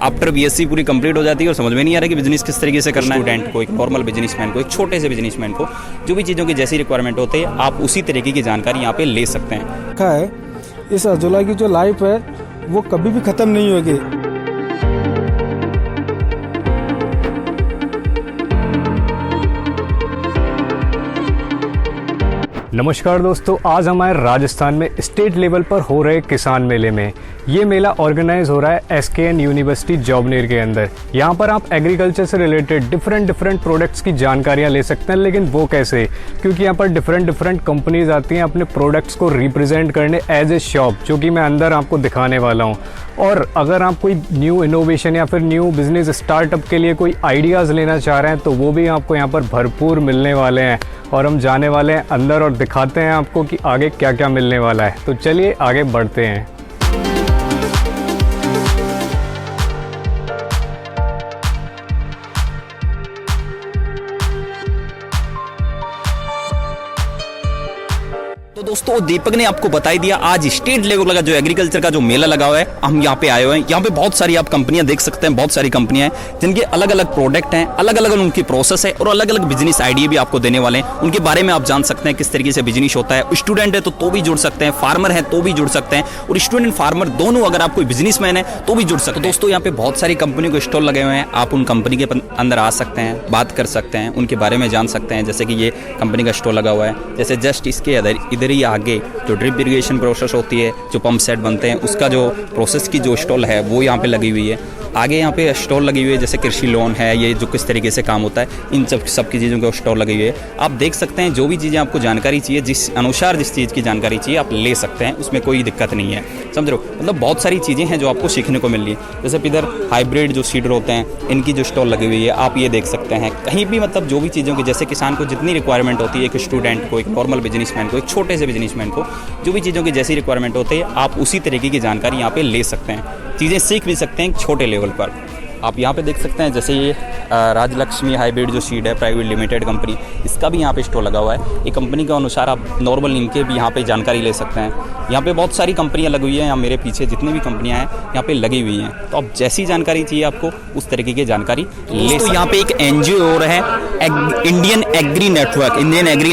After BSc पूरी complete हो जाती है और समझ में नहीं आ रहा कि बिजनेस किस तरीके से करना है। स्टूडेंट को, एक नॉर्मल बिजनेसमैन को, एक छोटे से बिजनेसमैन को जो भी चीज़ों की जैसी रिक्वायरमेंट होती है आप उसी तरीके की जानकारी यहाँ पे ले सकते हैं। रखा है इस अजोला की जो लाइफ है वो कभी भी ख़त्म नहीं होगी। नमस्कार दोस्तों, आज हमारे राजस्थान में स्टेट लेवल पर हो रहे किसान मेले में ये मेला ऑर्गेनाइज हो रहा है SKN यूनिवर्सिटी जॉबनेर के अंदर। यहाँ पर आप एग्रीकल्चर से रिलेटेड डिफरेंट प्रोडक्ट्स की जानकारियाँ ले सकते हैं, लेकिन वो कैसे, क्योंकि यहाँ पर डिफरेंट कंपनीज आती हैं अपने प्रोडक्ट्स को रिप्रेजेंट करने एज ए शॉप, जो कि मैं अंदर आपको दिखाने वाला हूँ। और अगर आप कोई न्यू इनोवेशन या फिर न्यू बिजनेस स्टार्टअप के लिए कोई आइडियाज़ लेना चाह रहे हैं तो वो भी आपको यहाँ पर भरपूर मिलने वाले हैं। और हम जाने वाले हैं अंदर और दिखाते हैं आपको कि आगे क्या क्या मिलने वाला है। तो चलिए आगे बढ़ते हैं। तो दोस्तों दीपक ने आपको बता ही दिया, आज स्टेट लेवल का जो एग्रीकल्चर का जो मेला लगा हुआ है हम यहाँ पे आए हुए हैं। यहाँ पे बहुत सारी आप कंपनियां देख सकते हैं, बहुत सारी कंपनियां हैं जिनके अलग अलग प्रोडक्ट हैं, अलग अलग उनकी प्रोसेस है और अलग अलग बिजनेस आइडिया भी आपको देने वाले हैं। उनके बारे में आप जान सकते हैं किस तरीके से बिजनेस होता है। स्टूडेंट है तो भी जुड़ सकते हैं, फार्मर है तो भी जुड़ सकते हैं, और स्टूडेंट फार्मर दोनों अगर आप कोई बिजनेसमैन है तो भी जुड़ सकते हैं। दोस्तों यहाँ पे बहुत सारी कंपनियों के स्टॉल लगे हुए हैं, आप उन कंपनी के अंदर आ सकते हैं, बात कर सकते हैं, उनके बारे में जान सकते हैं। जैसे कि ये कंपनी का स्टॉल लगा हुआ है, जैसे जस्ट इसके इधर ही आगे जो ड्रिप इरिगेशन प्रोसेस होती है, जो पंप सेट बनते हैं, उसका जो प्रोसेस की जो स्टॉल है वो यहाँ पे लगी हुई है। आगे यहाँ पे स्टॉल लगी हुई है, जैसे कृषि लोन है, ये जो किस तरीके से काम होता है, इन सब की चीज़ों के स्टॉल लगी हुई है। आप देख सकते हैं जो भी चीज़ें आपको जानकारी चाहिए, जिस अनुसार जिस चीज़ की जानकारी चाहिए आप ले सकते हैं, उसमें कोई दिक्कत नहीं है। समझ रहे हो, मतलब बहुत सारी चीज़ें हैं जो आपको सीखने को मिल रही है। जैसे इधर हाइब्रिड जो सीडर होते हैं इनकी जो स्टॉल लगी हुई है, आप ये देख सकते हैं। कहीं भी मतलब जो भी चीज़ों की, जैसे किसान को जितनी रिक्वायरमेंट होती है, एक स्टूडेंट को, एक नॉर्मल बिजनेसमैन को, एक छोटे से बिजनेसमैन को जो भी चीज़ों की जैसी रिक्वायरमेंट होती है आप उसी तरीके की जानकारी यहाँ पे ले सकते हैं, चीज़ें सीख भी सकते हैं छोटे लेवल पर। आप यहाँ पे देख सकते हैं जैसे ये राजलक्ष्मी हाइब्रिड जो सीड है प्राइवेट लिमिटेड कंपनी, इसका भी यहाँ पे स्टॉल लगा हुआ है। ये कंपनी के अनुसार आप नॉर्मल इनके भी यहाँ पे जानकारी ले सकते हैं। यहाँ पे बहुत सारी कंपनियाँ लगी हुई हैं, यहाँ मेरे पीछे जितनी भी कंपनियाँ हैं यहाँ पे लगी हुई हैं, तो आप जैसी जानकारी चाहिए आपको उस तरीके की जानकारी ले। तो यहाँ पे एक NGO और है इंडियन एग्री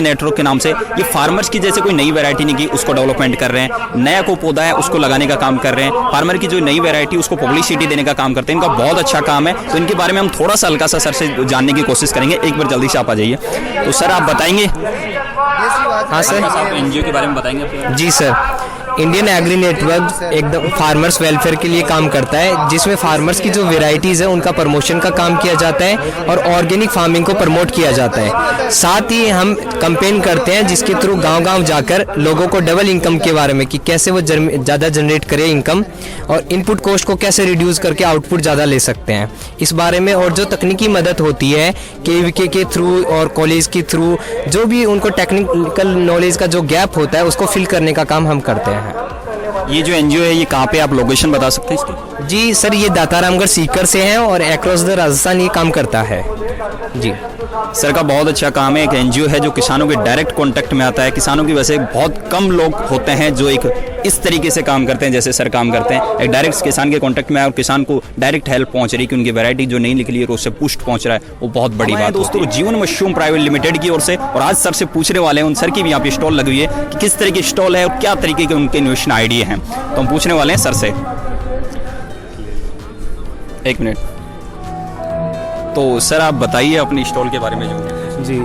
नेटवर्क के नाम से, ये फार्मर्स की जैसे कोई नई वैरायटी निकली उसको डेवलपमेंट कर रहे हैं, नया कोई पौधा है उसको लगाने का काम कर रहे हैं, फार्मर की जो नई वैरायटी उसको पब्लिसिटी देने का काम करते हैं। इनका बहुत अच्छा काम है, तो इनके बारे में हम थोड़ा सा हल्का सा सर से जानने की कोशिश करेंगे। एक बार जल्दी से आप आ जाइए। तो सर आप बताएंगे? हाँ सर, आप NGO के बारे में बताएंगे? जी सर, इंडियन एग्री नेटवर्क एकदम फार्मर्स वेलफेयर के लिए काम करता है, जिसमें फार्मर्स की जो वेराइटीज़ है उनका प्रमोशन का काम किया जाता है और ऑर्गेनिक फार्मिंग को प्रमोट किया जाता है। साथ ही हम कैंपेन करते हैं जिसके थ्रू गांव-गांव जाकर लोगों को डबल इनकम के बारे में कि कैसे वो ज़्यादा जनरेट करे इनकम, और इनपुट कॉस्ट को कैसे रिड्यूस करके आउटपुट ज़्यादा ले सकते हैं इस बारे में। और जो तकनीकी मदद होती है KVK के थ्रू और कॉलेज के थ्रू, जो भी उनको टेक्निकल नॉलेज का जो गैप होता है उसको फिल करने का काम हम करते हैं। ये जो NGO है ये कहाँ पे, आप लोकेशन बता सकते हैं इसकी? जी सर, ये दातारामगढ़ सीकर से हैं और अक्रॉस द राजस्थान ये काम करता है। जी सर का बहुत अच्छा काम है। एक NGO है जो किसानों के डायरेक्ट कांटेक्ट में आता है। किसानों की वैसे बहुत कम लोग होते हैं जो एक इस तरीके से काम करते हैं जैसे सर काम करते हैं। एक डायरेक्ट किसान के कांटेक्ट में आया और किसान को डायरेक्ट हेल्प पहुंच रही है कि उनकी वैरायटी जो नहीं निकली है उससे पुष्ट पहुंच रहा है, वो बहुत बड़ी बात है। दोस्तों जीवन मशरूम प्राइवेट लिमिटेड की ओर से, और आज सर से पूछने वाले हैं, उन सर की भी यहाँ पे स्टॉल लगी हुई है कि किस तरह की स्टॉल है और क्या तरीके के उनके इनोवेशन आइडिया हैं, तो हम पूछने वाले हैं सर से। एक मिनट, तो सर आप बताइए अपनी स्टॉल के बारे में। जो जी,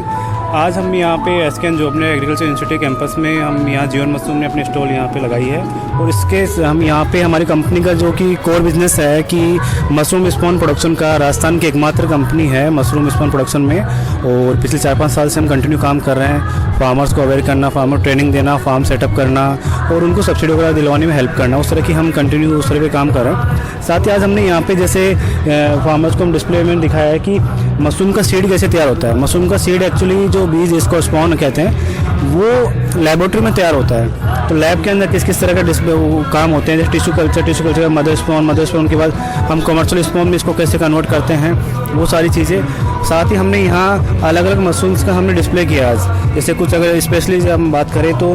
आज हम यहाँ पे SKN जो अपने एग्रीकल्चर इंस्टीट्यूट कैंपस में हम यहाँ जीवन मशरूम ने अपने स्टॉल यहाँ पे लगाई है, और इसके हम यहाँ पे हमारी कंपनी का जो कि कोर बिजनेस है कि मशरूम स्पॉन प्रोडक्शन का, राजस्थान की एकमात्र कंपनी है मशरूम स्पॉन प्रोडक्शन में, और पिछले 4-5 साल से हम कंटिन्यू काम कर रहे हैं। फार्मर्स को अवेयर करना, फार्मर ट्रेनिंग देना, फार्म सेटअप करना और उनको सब्सिडी वगैरह दिलवाने में हेल्प करना, उस तरह की हम कंटिन्यू उस तरह पे काम कर रहे हैं। साथ ही आज हमने यहाँ पे जैसे फार्मर्स को हम डिस्प्ले में दिखाया है कि मशरूम का सीड कैसे तैयार होता है। मशरूम का सीड एक्चुअली जो बीज इसको स्पॉन कहते हैं वो लेबोरेटरी में तैयार होता है। तो लैब के अंदर किस किस तरह का डिस्प्ले काम होते हैं, जैसे टिश्यू कल्चर का मदर स्पॉन के बाद हम कमर्शियल स्पॉन में इसको कैसे कन्वर्ट करते हैं, वो सारी चीज़ें। साथ ही हमने यहाँ अलग अलग मशरूम्स का हमने डिस्प्ले किया आज। जैसे कुछ अगर स्पेशली हम बात करें तो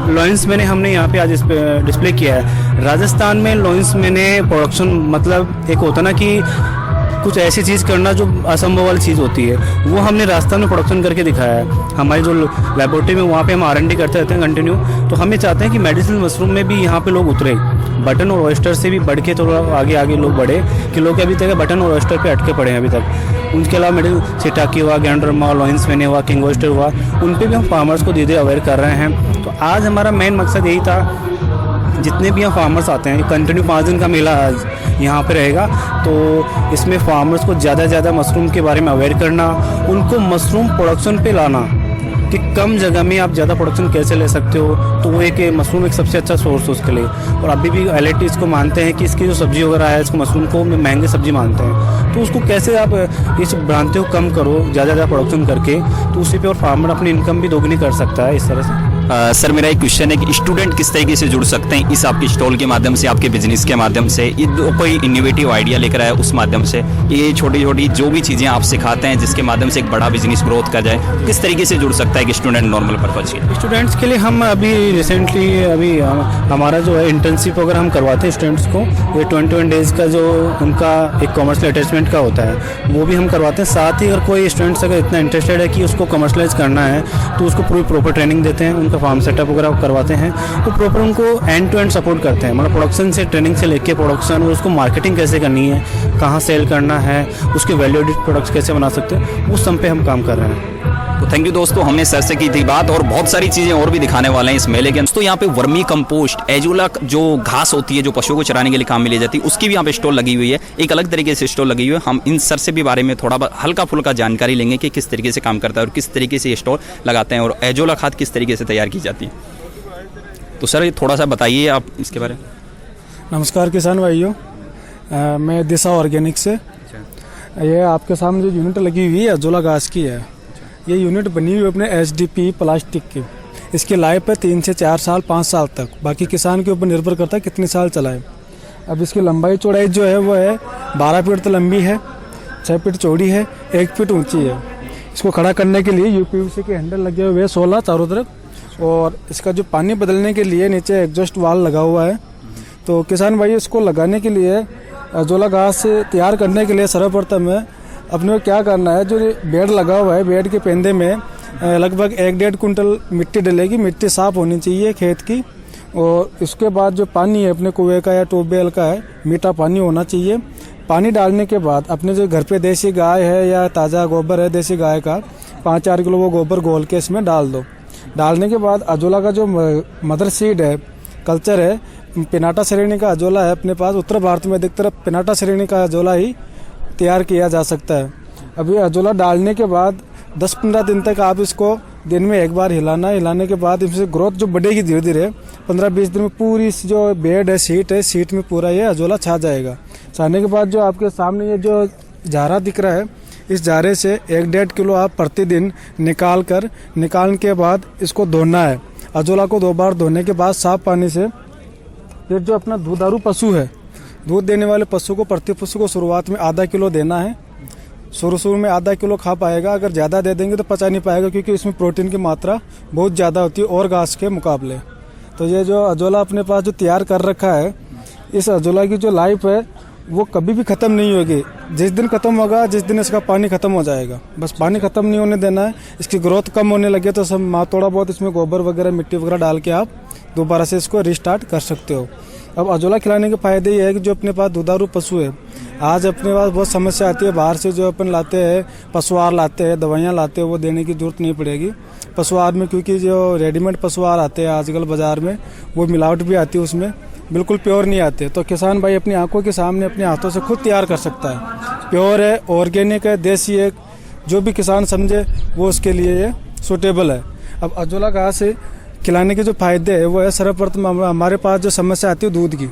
लॉयंस मैंने हमने यहाँ पे आज डिस्प्ले किया है। राजस्थान में लॉयंस मैंने प्रोडक्शन मतलब एक होता ना कि कुछ ऐसी चीज़ करना जो असंभव वाली चीज़ होती है, वो हमने राजस्थान में प्रोडक्शन करके दिखाया है। हमारी जो लेबोरेटरी में वहाँ पे हम R&D करते रहते हैं कंटिन्यू। तो हम ये चाहते हैं कि मेडिसिनल मशरूम में भी यहाँ पे लोग उतरे, बटन और ऑयस्टर से भी बढ़ के थोड़ा आगे आगे लोग बढ़े, कि लोग अभी तक बटन और ऑयस्टर पे अटके पड़े हैं अभी तक। उनके अलावा मेडिसिन सिटाकी हुआ, गैंड्रमा, लॉयंस मैंने हुआ, किंग ऑयस्टर हुआ, उन पर भी हम फार्मर्स को धीरे धीरे अवेयर कर रहे हैं। तो आज हमारा मेन मकसद यही था, जितने भी यहाँ फार्मर्स आते हैं, कंटिन्यू 5 दिन का मेला आज यहाँ पे रहेगा, तो इसमें फार्मर्स को ज़्यादा से ज़्यादा मशरूम के बारे में अवेयर करना, उनको मशरूम प्रोडक्शन पे लाना कि कम जगह में आप ज़्यादा प्रोडक्शन कैसे ले सकते हो। तो वो एक मशरूम एक सबसे अच्छा सोर्स है उसके लिए। और अभी भी LIT इसको मानते हैं कि इसकी जो सब्जी वगैरह है, इसको मशरूम को महंगी सब्जी मानते हैं। तो उसको कैसे आप इस भ्रांति को कम करो ज़्यादा ज़्यादा प्रोडक्शन करके, तो उसी पे और फार्मर अपनी इनकम भी दोगुनी कर सकता है इस तरह से। सर मेरा एक क्वेश्चन है कि स्टूडेंट किस तरीके से जुड़ सकते हैं इस आपके स्टॉल के माध्यम से, आपके बिजनेस के माध्यम से, ये कोई इनोवेटिव आइडिया लेकर आए उस माध्यम से, ये छोटी छोटी जो भी चीज़ें आप सिखाते हैं जिसके माध्यम से एक बड़ा बिजनेस ग्रोथ कर जाए, किस तरीके से जुड़ सकता है कि स्टूडेंट नॉर्मल पर्पज के? स्टूडेंट्स के लिए हम अभी रिसेंटली हमारा जो है इंटर्नशिप वगैरह हम करवाते हैं स्टूडेंट्स को। ये 21 डेज़ का जो उनका एक कमर्शियल अटैचमेंट का होता है वो भी हम करवाते हैं। साथ ही अगर कोई स्टूडेंट्स अगर इतना इंटरेस्टेड है कि उसको कमर्शलाइज करना है तो उसको पूरी प्रॉपर ट्रेनिंग देते हैं, उनका फार्म सेटअप वगैरह करवाते हैं, तो प्रॉपर उनको एंड टू एंड सपोर्ट करते हैं। मतलब प्रोडक्शन से, ट्रेनिंग से लेके प्रोडक्शन और उसको मार्केटिंग कैसे करनी है, कहाँ सेल करना है, उसके वैल्यू एडिड प्रोडक्ट्स कैसे बना सकते हैं, उस सब पे हम काम कर रहे हैं। तो थैंक यू दोस्तों, हमने सर से की थी बात और बहुत सारी चीज़ें और भी दिखाने वाले हैं इस मेले के अंदर। तो यहाँ पे वर्मी कंपोस्ट, एजोला जो घास होती है जो पशुओं को चराने के लिए काम में ली जाती है, उसकी भी यहाँ पे स्टॉल लगी हुई है, एक अलग तरीके से स्टॉल लगी हुई है। हम इन सर से भी बारे में थोड़ा हल्का फुल्का जानकारी लेंगे कि किस तरीके से काम करता है और किस तरीके से ये स्टॉल लगाते हैं और एजोला खाद किस तरीके से तैयार की जाती है। तो सर ये थोड़ा सा बताइए आप इसके बारे में। नमस्कार किसान भाइयों, मैं दिशा ऑर्गेनिक से। ये आपके सामने जो यूनिट लगी हुई है अजोला घास की है। ये यूनिट बनी हुई अपने SDP प्लास्टिक की। इसकी लाइफ है 3 से 4 साल 5 साल तक, बाकी किसान के ऊपर निर्भर करता है कितने साल चलाए। अब इसकी लंबाई चौड़ाई जो है वो है 12 फीट तो लंबी है, 6 फीट चौड़ी है, 1 फीट ऊंची है। इसको खड़ा करने के लिए UPVC के हैंडल लगे हुए हैं 16 चारों तरफ, और इसका जो पानी बदलने के लिए नीचे एग्जॉस्ट वाल्व लगा हुआ है। तो किसान भाई इसको लगाने के लिए अजोला घास तैयार करने के लिए सर्वप्रथम है अपने को क्या करना है, जो बेड लगा हुआ है बेड के पेंदे में लगभग 1-1.5 कुंटल मिट्टी डलेगी। मिट्टी साफ़ होनी चाहिए खेत की, और इसके बाद जो पानी है अपने कुएं का या ट्यूबवेल का है, मीठा पानी होना चाहिए। पानी डालने के बाद अपने जो घर पे देसी गाय है या ताज़ा गोबर है देसी गाय का 5-4 किलो वो गोबर घोल के इसमें डाल दो। डालने के बाद अजोला का जो मदर सीड है, कल्चर है, पिनाटा श्रेणी का अजोला है अपने पास। उत्तर भारत में अधिकतर पिनाटा श्रेणी का अजोला ही तैयार किया जा सकता है। अभी अजोला डालने के बाद 10-15 दिन तक आप इसको दिन में एक बार हिलाना। हिलाने के बाद इसमें ग्रोथ जो बढ़ेगी धीरे धीरे 15-20 दिन में पूरी जो बेड है, सीट में पूरा ये अजोला छा जाएगा। छाने के बाद जो आपके सामने ये जो झारा दिख रहा है, इस झारे से 1-1.5 किलो आप प्रतिदिन निकालने के बाद इसको धोना है। अजोला को 2 बार धोने के बाद साफ पानी से फिर जो अपना दूधारू पशु है, दूध देने वाले पशु को, प्रति पशु को शुरुआत में आधा किलो देना है। शुरू में आधा किलो खा पाएगा, अगर ज़्यादा दे देंगे तो पचा नहीं पाएगा, क्योंकि इसमें प्रोटीन की मात्रा बहुत ज़्यादा होती है और घास के मुकाबले। तो ये जो अजोला अपने पास जो तैयार कर रखा है, इस अजोला की जो लाइफ है वो कभी भी ख़त्म नहीं होगी। जिस दिन ख़त्म होगा, जिस दिन इसका पानी ख़त्म हो जाएगा, बस पानी ख़त्म नहीं होने देना है। इसकी ग्रोथ कम होने लगे तो सब थोड़ा बहुत इसमें गोबर वगैरह, मिट्टी वगैरह डाल के आप दोबारा से इसको रिस्टार्ट कर सकते हो। अब अजोला खिलाने के फ़ायदे ये है कि जो अपने पास दुधारू पशु है, आज अपने पास बहुत समस्या आती है, बाहर से जो अपन लाते हैं, पशुआहार लाते हैं, दवाइयाँ लाते हैं, वो देने की जरूरत नहीं पड़ेगी पशुआहार में, क्योंकि जो रेडीमेड पशुआहार आते हैं आजकल बाज़ार में, वो मिलावट भी आती है, उसमें बिल्कुल प्योर नहीं आते। तो किसान भाई अपनी आंखों के सामने अपने हाथों से खुद तैयार कर सकता है। प्योर है, ऑर्गेनिक है, देसी है, जो भी किसान समझे वो उसके लिए ये सूटेबल है। अब अजोला घास खिलाने के जो फायदे है वो है, सर्वप्रथम हमारे पास जो समस्या आती है दूध की,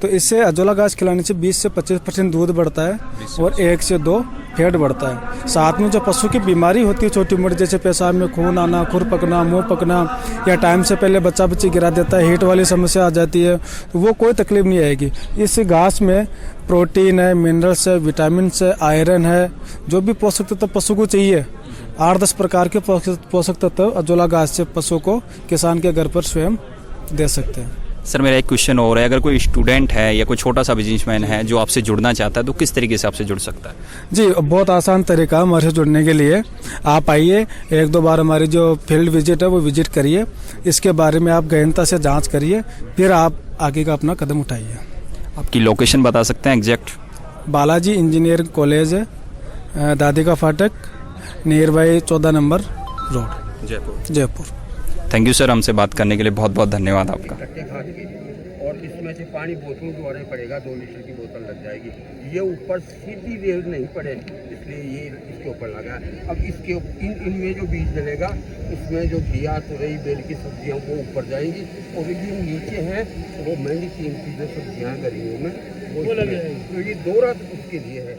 तो इससे अजोला घास खिलाने से 20 से 25% दूध बढ़ता है और 1 से 2 फैट बढ़ता है। साथ में जो पशु की बीमारी होती है छोटी मोटी, जैसे पेशाब में खून आना, खुर पकना, मुंह पकना, या टाइम से पहले बच्चा बच्ची गिरा देता है, हीट वाली समस्या आ जाती है, तो वो कोई तकलीफ नहीं आएगी। इस घास में प्रोटीन है, मिनरल्स है, विटामिन है, आयरन है, जो भी पोषक तत्व पशु को चाहिए 8-10 प्रकार के पोषक तत्व अजोला घास से पशु को किसान के घर पर स्वयं दे सकते हैं। सर मेरा एक क्वेश्चन और है, अगर कोई स्टूडेंट है या कोई छोटा सा बिजनेसमैन है जो आपसे जुड़ना चाहता है तो किस तरीके से आपसे जुड़ सकता है? जी बहुत आसान तरीका हमारे से जुड़ने के लिए, आप आइए 1-2 बार हमारी जो फील्ड विजिट है वो विजिट करिए, इसके बारे में आप गहनता से जांच करिए, फिर आप आगे का अपना कदम उठाइए। आपकी लोकेशन बता सकते हैं एग्जैक्ट? बालाजी इंजीनियरिंग कॉलेज है, दादी का फाटक, near by 14 number road, Jaipur. Thank you sir, हमसे बात करने के लिए बहुत बहुत धन्यवाद आपका। और इसमें से पानी बोतल द्वारा पड़ेगा, 2 लीटर की बोतल लग जाएगी। ये ऊपर सीधी रेल नहीं पड़े, इसलिए ये इसके ऊपर लगा है। अब इसके इनमें जो बीज डलेगा, इसमें जो घिया, तुरई, बेल की सब्जियां वो ऊपर जाएंगी, और ये नीचे हैं वो महंगी कीमती जो सब्जियां गर्मियों में वो, तो ये 2 रात उसके लिए है।